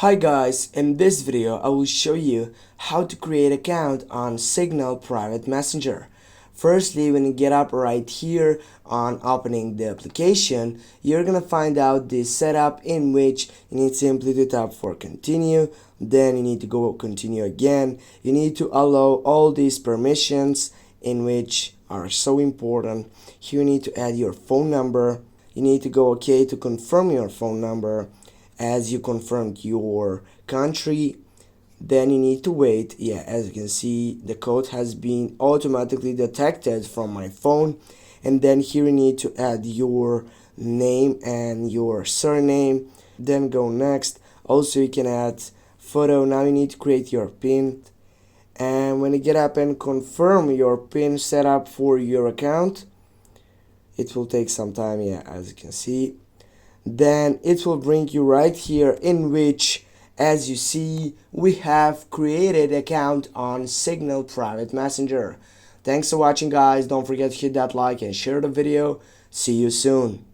Hi guys, in this video I will show you how to create account on Signal Private Messenger. Firstly, when you get up right here on opening the application, you're gonna find out the setup in which you need simply to tap for continue, then you need to go continue again. You need to allow all these permissions in which are so important. Here you need to add your phone number. You need to go OK to confirm your phone number as you confirmed your country. Then you need to wait. Yeah, as you can see, the code has been automatically detected from my phone. And then here you need to add your name and your surname. Then go next. Also you can add photo. Now you need to create your pin. And when you get up and confirm your pin setup for your account, it will take some time, yeah, as you can see. Then it will bring you right here in which, as you see, we have created account on Signal Private Messenger. Thanks for watching guys. Don't forget to hit that like and share the video. See you soon.